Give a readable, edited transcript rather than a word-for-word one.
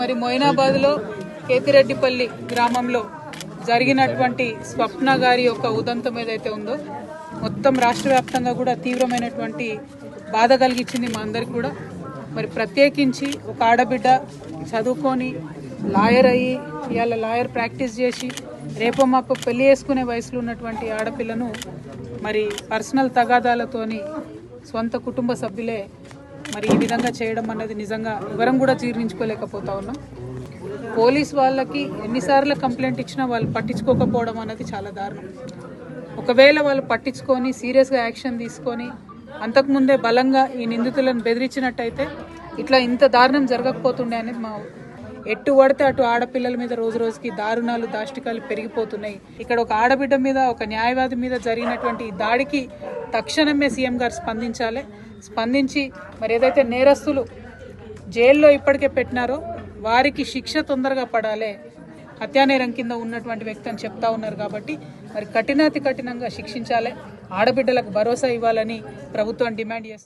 మరి మొయినాబాద్లో కేతిరెడ్డిపల్లి గ్రామంలో జరిగినటువంటి స్వప్న గారి యొక్క ఉదంతం ఏదైతే ఉందో మొత్తం రాష్ట్ర వ్యాప్తంగా కూడా తీవ్రమైనటువంటి బాధ కలిగించింది మా అందరికి కూడా. మరి ప్రత్యేకించి ఒక ఆడబిడ్డ చదువుకొని లాయర్ అయ్యి ఇవాళ లాయర్ ప్రాక్టీస్ చేసి రేపో మాపో పెళ్లి చేసుకునే వయసులో ఉన్నటువంటి ఆడపిల్లను మరి పర్సనల్ తగాదాలతోని సొంత కుటుంబ సభ్యులే మరి ఈ విధంగా చేయడం అన్నది నిజంగా ఎవరం కూడా జీర్ణించుకోలేకపోతా ఉన్నాం. పోలీస్ వాళ్ళకి ఎన్నిసార్లు కంప్లైంట్ ఇచ్చినా వాళ్ళు పట్టించుకోకపోవడం అన్నది చాలా దారుణం. ఒకవేళ వాళ్ళు పట్టించుకొని సీరియస్గా యాక్షన్ తీసుకొని అంతకుముందే బలంగా ఈ నిందితులను బెదిరించినట్టయితే ఇట్లా ఇంత దారుణం జరగకపోతుండే అనేది మా ఎట్టు పడితే అటు ఆడపిల్లల మీద రోజు రోజుకి దారుణాలు దాష్టికాలు పెరిగిపోతున్నాయి. ఇక్కడ ఒక ఆడబిడ్డ మీద ఒక న్యాయవాది మీద జరిగినటువంటి దాడికి తక్షణమే సీఎం గారు స్పందించాలి. స్పందించి మరి ఏదైతే నేరస్తులు జైల్లో ఇప్పటికే పెట్టినారో వారికి శిక్ష తొందరగా పడాలి. హత్యానేరం కింద ఉన్నటువంటి వ్యక్తి అని చెప్తా ఉన్నారు కాబట్టి మరి కఠినాతి కఠినంగా శిక్షించాలి. ఆడబిడ్డలకు భరోసా ఇవ్వాలని ప్రభుత్వం డిమాండ్ చేస్తుంది.